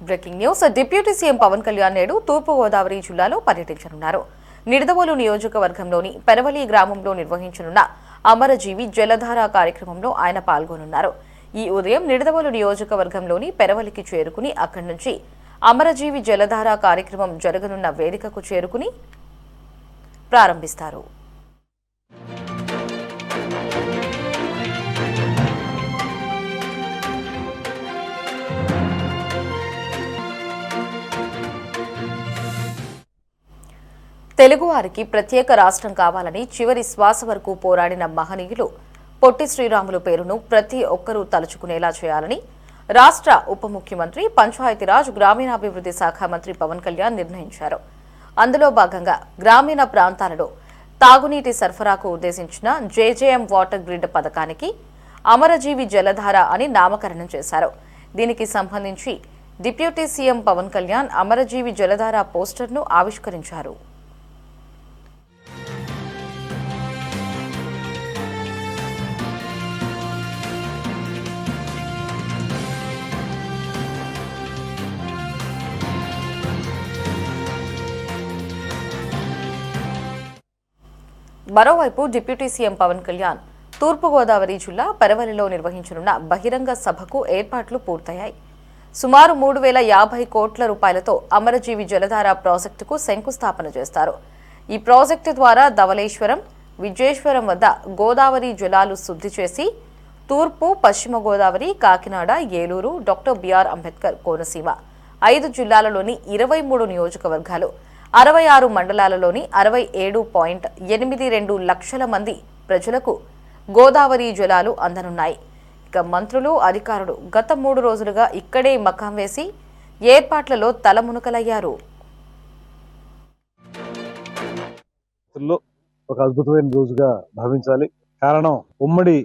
Breaking news. Deputy CM Pawan Kalyan నేడు తూర్పు గోదావరి జిల్లాలో పర్యటించనున్నారు. నిడదవోలు నియోజకవర్గంలోని పెరవలి గ్రామంలో నిర్వహించనున్న అమరజీవి జలధార కార్యక్రమంలో ఆయన పాల్గొనున్నారు. ఈ ఉదయం నిడదవోలు నియోజకవర్గంలోని పెరవలికి చేరుకుని అక్కడి నుంచి అమరజీవి జలధార కార్యక్రమం జరగనున్న వేదికకు చేరుకుని ప్రారంభిస్తారు. తెలుగువారికి ప్రత్యేక రాష్ట్రం కావాలని చివరి శ్వాస వరకు పోరాడిన మహనీయులు పొట్టి శ్రీరాములు పేరును ప్రతి ఒక్కరూ తలుచుకునేలా చేయాలని రాష్ట్ర ఉప ముఖ్యమంత్రి పంచాయతీరాజ్ గ్రామీణాభివృద్ధి శాఖ మంత్రి పవన్ కళ్యాణ్ నిర్ణయించారు. అందులో భాగంగా గ్రామీణ ప్రాంతాలలో తాగునీటి సరఫరాకు ఉద్దేశించిన జేజేఎం వాటర్ గ్రిడ్ పథకానికి అమరజీవి జలధార అని నామకరణం చేశారు. దీనికి సంబంధించి డిప్యూటీ సీఎం పవన్ కళ్యాణ్ అమరజీవి జలధార పోస్టర్ను ఆవిష్కరించారు. మరోవైపు డిప్యూటీ సీఎం పవన్ కళ్యాణ్ తూర్పుగోదావరి జిల్లా పెరవలిలో నిర్వహించనున్న బహిరంగ సభకు ఏర్పాట్లు పూర్తయ్యాయి. సుమారు 3,050 కోట్ల రూపాయలతో అమరజీవి జలధార ప్రాజెక్టుకు శంకుస్థాపన చేస్తారు. ఈ ప్రాజెక్టు ద్వారా ధవళేశ్వరం, విజయేశ్వరం వద్ద గోదావరి జలాలు శుద్ధి చేసి తూర్పు, పశ్చిమ గోదావరి, కాకినాడ, ఏలూరు, డాక్టర్ బిఆర్ అంబేద్కర్ కోనసీమ 5 జిల్లాలలోని 23 నియోజకవర్గాలు 66 మండలాలలోని 67.82 లక్షల మంది ప్రజలకు గోదావరి జలాలు అందనున్నాయి. ఇక మంత్రులు, అధికారులు గత 3 రోజులుగా ఇక్కడే మకాం వేసి ఏర్పాట్లలో తలమునకలయ్యారు. ఒక అద్భుతమైన రోజుగా భావించాలి. కారణం ఉమ్మడి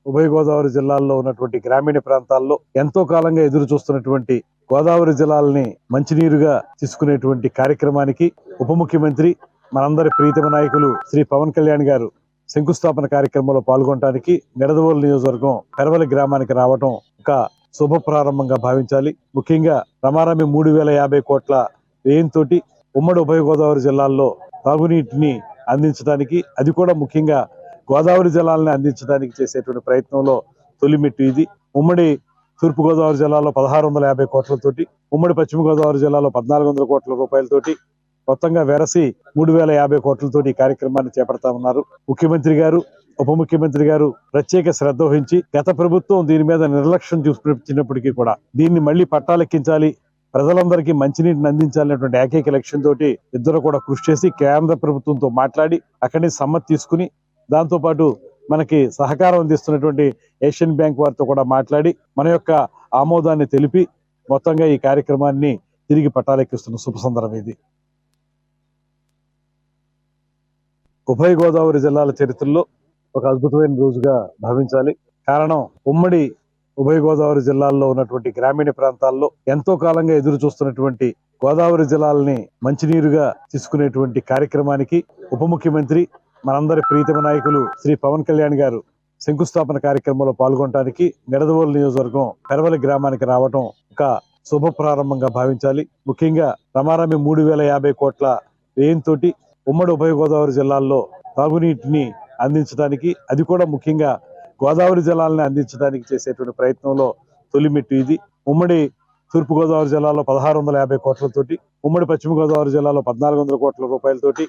ఉభయ గోదావరి జిల్లాల్లో ఉన్నటువంటి గ్రామీణ ప్రాంతాల్లో ఎంతో కాలంగా ఎదురు చూస్తున్నటువంటి గోదావరి జలాలని మంచినీరుగా తీసుకునేటువంటి కార్యక్రమానికి ఉప ముఖ్యమంత్రి మనందరి ప్రీతమ నాయకులు శ్రీ పవన్ కళ్యాణ్ గారు శంకుస్థాపన కార్యక్రమంలో పాల్గొనడానికి నిడదవోలు నియోజకవర్గం పెరవలి గ్రామానికి రావడం ఒక శుభ ప్రారంభంగా భావించాలి. ముఖ్యంగా రమారమి 3,050 కోట్ల వ్యయంతో ఉమ్మడి ఉభయ గోదావరి జిల్లాల్లో తాగునీటిని అందించడానికి, అది కూడా ముఖ్యంగా గోదావరి జలాలను అందించడానికి చేసేటువంటి ప్రయత్నంలో తొలిమెట్టు ఇది. ఉమ్మడి తూర్పు గోదావరి జిల్లాలో 1,650 కోట్లతోటి, ఉమ్మడి పశ్చిమ గోదావరి జిల్లాలో 1,400 కోట్ల రూపాయలతోటి మొత్తంగా వెరసి 3,050 కోట్లతోటి ఈ కార్యక్రమాన్ని చేపడతా ఉన్నారు. ముఖ్యమంత్రి గారు, ఉప ముఖ్యమంత్రి గారు ప్రత్యేక శ్రద్ధ వహించి గత ప్రభుత్వం దీని మీద నిర్లక్ష్యం చూపించినప్పటికీ కూడా దీన్ని మళ్లీ పట్టాలెక్కించాలి, ప్రజలందరికీ మంచినీటిని అందించాలనేటువంటి ఏకైక లక్ష్యంతో ఇద్దరు కూడా కృషి చేసి కేంద్ర ప్రభుత్వంతో మాట్లాడి అక్కడి నుంచి సమ్మతి తీసుకుని, దాంతో పాటు మనకి సహకారం అందిస్తున్నటువంటి ఏషియన్ బ్యాంక్ వారితో కూడా మాట్లాడి మన యొక్క ఆమోదాన్ని తెలిపి మొత్తంగా ఈ కార్యక్రమాన్ని తిరిగి పట్టాలెక్కిస్తున్న శుభ సందర్భం ఇది. ఉభయ గోదావరి జిల్లాల చరిత్రలో ఒక అద్భుతమైన రోజుగా భావించాలి. కారణం ఉమ్మడి ఉభయ గోదావరి జిల్లాల్లో ఉన్నటువంటి గ్రామీణ ప్రాంతాల్లో ఎంతో కాలంగా ఎదురు చూస్తున్నటువంటి గోదావరి జలాలని మంచినీరుగా తీసుకునేటువంటి కార్యక్రమానికి ఉప ముఖ్యమంత్రి మనందరి ప్రీతమ నాయకులు శ్రీ పవన్ కళ్యాణ్ గారు శంకుస్థాపన కార్యక్రమంలో పాల్గొనడానికి నిడదవోలు నియోజకవర్గం పెరవలి గ్రామానికి రావడం ఒక శుభ ప్రారంభంగా భావించాలి. ముఖ్యంగా రమారమి 3,050 కోట్ల వ్యయంతో ఉమ్మడి ఉభయ గోదావరి జిల్లాల్లో తాగునీటిని అందించడానికి, అది కూడా ముఖ్యంగా గోదావరి జలాలను అందించడానికి చేసేటువంటి ప్రయత్నంలో తొలిమెట్టు ఇది. ఉమ్మడి తూర్పు గోదావరి జిల్లాలో 1,650 కోట్లతోటి, ఉమ్మడి పశ్చిమ గోదావరి జిల్లాలో 1,400 కోట్ల రూపాయలతోటి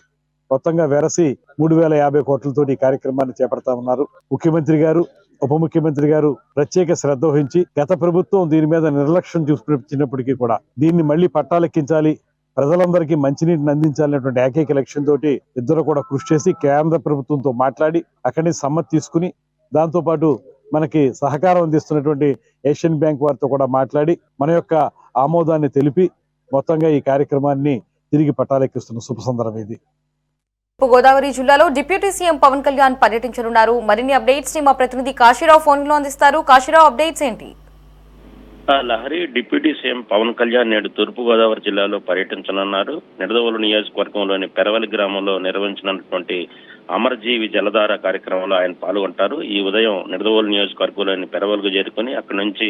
మొత్తంగా వెరసి 3,050 కోట్లతోటి ఈ కార్యక్రమాన్ని చేపడతా ఉన్నారు. ముఖ్యమంత్రి గారు, ఉప ముఖ్యమంత్రి గారు ప్రత్యేక శ్రద్ధ వహించి గత ప్రభుత్వం దీని మీద నిర్లక్ష్యం చూపించినప్పటికీ కూడా దీన్ని మళ్లీ పట్టాలెక్కించాలి, ప్రజలందరికీ మంచినీటిని అందించాలనేటువంటి ఏకైక లక్ష్యంతో ఇద్దరు కూడా కృషి చేసి కేంద్ర ప్రభుత్వంతో మాట్లాడి అక్కడి నుంచి సమ్మతి తీసుకుని, దాంతో పాటు మనకి సహకారం అందిస్తున్నటువంటి ఏషియన్ బ్యాంక్ వారితో కూడా మాట్లాడి మన యొక్క ఆమోదాన్ని తెలిపి మొత్తంగా ఈ కార్యక్రమాన్ని తిరిగి పట్టాలెక్కిస్తున్న శుభ సందర్భం ఇది. గోదావరి జిల్లాలో డిప్యూటీ సీఎం పవన్ కళ్యాణ్ పర్యటించనున్నారు. మరిన్ని అప్డేట్స్ ని మా ప్రతినిధి కాశీరావు ఫోన్ లో అందిస్తారు. కాశీరావు, అప్డేట్స్ ఏంటి? లహరి, డిప్యూటీ సీఎం పవన్ కళ్యాణ్ నేడు తూర్పుగోదావరి జిల్లాలో పర్యటించనున్నారు. నిడదవోలు నియోజకవర్గంలోని పెరవలి గ్రామంలో నిర్వహించినటువంటి అమరజీవి జలధార కార్యక్రమంలో ఆయన పాల్గొంటారు. ఈ ఉదయం నిడదవోలు నియోజకవర్గంలోని పెరవలికు చేరుకుని అక్కడి నుంచి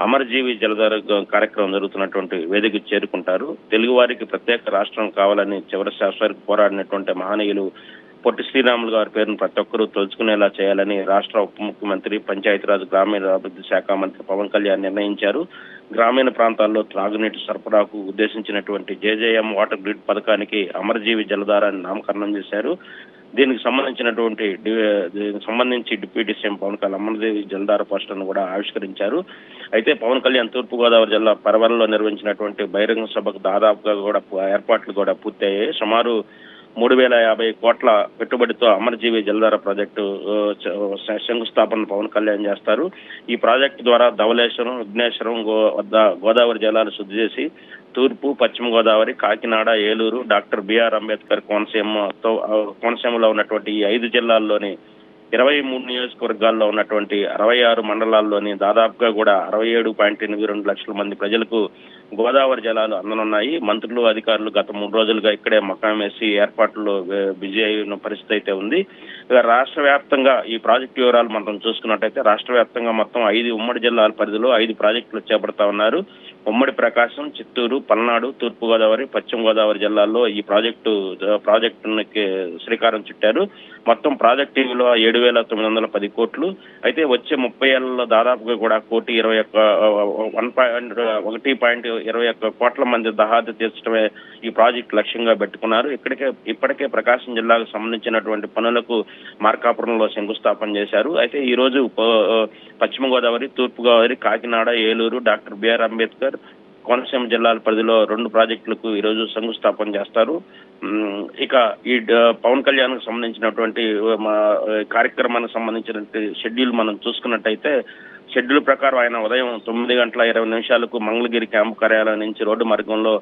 అమరజీవి జలధార కార్యక్రమం జరుగుతున్నటువంటి వేదికకు చేరుకుంటారు. తెలుగు వారికి ప్రత్యేక రాష్ట్రం కావాలని చివరి శ్వాస వరకు పోరాడినటువంటి మహనీయులు పొట్టి శ్రీరాములు గారి పేరును ప్రతి ఒక్కరూ తలుచుకునేలా చేయాలని రాష్ట్ర ఉప ముఖ్యమంత్రి, పంచాయతీరాజ్ గ్రామీణాభివృద్ధి శాఖ మంత్రి పవన్ కళ్యాణ్ నిర్ణయించారు. గ్రామీణ ప్రాంతాల్లో త్రాగునీటి సరఫరాకు ఉద్దేశించినటువంటి జేజేఎం వాటర్ గ్రిడ్ పథకానికి అమరజీవి జలధారాన్ని నామకరణం చేశారు. దీనికి సంబంధించి డిప్యూటీ సీఎం పవన్ కళ్యాణ్ అమరజీవి జలధార పోస్టర్ను కూడా ఆవిష్కరించారు. అయితే పవన్ కళ్యాణ్ తూర్పుగోదావరి జిల్లా పరవలలో నిర్వహించినటువంటి బహిరంగ సభకు దాదాపుగా కూడా ఏర్పాట్లు కూడా పూర్తయ్యాయి. సుమారు 3,050 కోట్ల పెట్టుబడితో అమరజీవి జలధార ప్రాజెక్టు శంకుస్థాపన పవన్ కళ్యాణ్ చేస్తారు. ఈ ప్రాజెక్టు ద్వారా ధవళేశ్వరం, విఘ్నేశ్వరం వద్ద గోదావరి జలాలు శుద్ధి చేసి తూర్పు, పశ్చిమ గోదావరి, కాకినాడ, ఏలూరు, డాక్టర్ బిఆర్ అంబేద్కర్ కోనసీమలో ఉన్నటువంటి ఈ 5 జిల్లాల్లోని 23 నియోజకవర్గాల్లో ఉన్నటువంటి 66 మండలాల్లోని దాదాపుగా కూడా 67.82 లక్షల మంది ప్రజలకు గోదావరి జలాలు అందనున్నాయి. మంత్రులు, అధికారులు గత 3 రోజులుగా ఇక్కడే మకాం వేసి ఏర్పాట్లలో బిజీ అయిన పరిస్థితి అయితే ఉంది. ఇక రాష్ట్ర వ్యాప్తంగా ఈ ప్రాజెక్టు వివరాలు మనం చూసుకున్నట్టయితే రాష్ట్ర వ్యాప్తంగా మొత్తం 5 ఉమ్మడి జిల్లాల పరిధిలో 5 ప్రాజెక్టులు చేపడతా ఉన్నారు. ఉమ్మడి ప్రకాశం, చిత్తూరు, పల్నాడు, తూర్పుగోదావరి, పశ్చిమ గోదావరి జిల్లాల్లో ఈ ప్రాజెక్టుకి శ్రీకారం చుట్టారు. మొత్తం ప్రాజెక్టు విలువ 7,910 కోట్లు. అయితే వచ్చే 30 ఏళ్లలో దాదాపుగా కూడా 1.21 కోట్ల మంది దహాది తీర్చడమే ఈ ప్రాజెక్టు లక్ష్యంగా పెట్టుకున్నారు. ఇప్పటికే ప్రకాశం జిల్లాకు సంబంధించినటువంటి పనులకు మార్కాపురంలో శంకుస్థాపన చేశారు. అయితే ఈ రోజు పశ్చిమ గోదావరి, తూర్పు గోదావరి, కాకినాడ, ఏలూరు, డాక్టర్ బిఆర్ అంబేద్కర్ కోనసీమ జిల్లాల పరిధిలో 2 ప్రాజెక్టులకు ఈ రోజు శంకుస్థాపన చేస్తారు. ఇక ఈ పవన్ కళ్యాణ్ కు సంబంధించినటువంటి కార్యక్రమానికి సంబంధించినటువంటి షెడ్యూల్ మనం చూసుకున్నట్టయితే షెడ్యూల్ ప్రకారం ఆయన ఉదయం 9:20 మంగళగిరి క్యాంపు కార్యాలయం నుంచి రోడ్డు మార్గంలో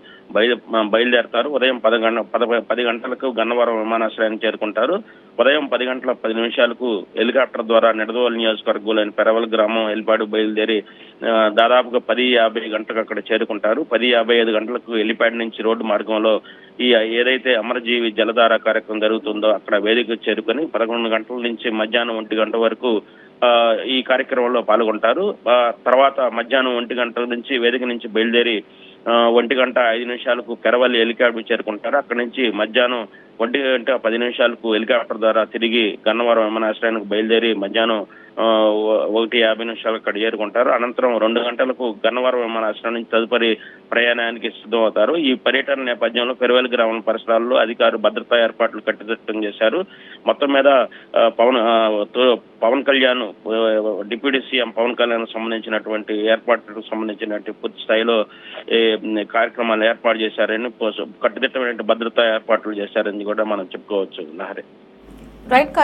బయలుదేరతారు. ఉదయం 10 గంటలకు గన్నవరం విమానాశ్రయానికి చేరుకుంటారు. ఉదయం 10:10 హెలికాప్టర్ ద్వారా నిడదవోలు నియోజకవర్గంలోని పెరవల్ గ్రామం హెలిప్యాడ్ బయలుదేరి దాదాపుగా 10:50 గంటలకు అక్కడ చేరుకుంటారు. 10:55 గంటలకు హెలిప్యాడ్ నుంచి రోడ్డు మార్గంలో ఈ ఏదైతే అమరజీవి జలధార కార్యక్రమం జరుగుతుందో అక్కడ వేదికకు చేరుకొని 11 గంటల నుంచి మధ్యాహ్నం 1 గంట వరకు ఈ కార్యక్రమంలో పాల్గొంటారు. తర్వాత మధ్యాహ్నం 1 గంటల నుంచి వేదిక నుంచి బయలుదేరి 1:05 పెరవల్లి హెలికాప్టర్ చేరుకుంటారు. అక్కడి నుంచి మధ్యాహ్నం 1:10 హెలికాప్టర్ ద్వారా తిరిగి గన్నవరం విమానాశ్రయానికి బయలుదేరి మధ్యాహ్నం 1:50 అక్కడ చేరుకుంటారు. అనంతరం 2 గంటలకు గన్నవరం విమానాశ్రయం నుంచి తదుపరి ప్రయాణానికి సిద్ధమవుతారు. ఈ పర్యటన నేపథ్యంలో పెరవల్లి గ్రామం పరిసరాల్లో అధికారులు భద్రతా ఏర్పాట్లు కట్టుదిట్టం చేశారు. మొత్తం మీద పవన్ కళ్యాణ్ డిప్యూటీ సీఎం పవన్ కళ్యాణ్ సంబంధించినటువంటి ఏర్పాట్లకు సంబంధించినటువంటి పూర్తి స్థాయిలో కార్యక్రమాలు ఏర్పాటు చేశారని, కట్టుదిట్టమైన భద్రతా ఏర్పాట్లు చేశారని కూడా మనం చెప్పుకోవచ్చు. లహరి. రైట్.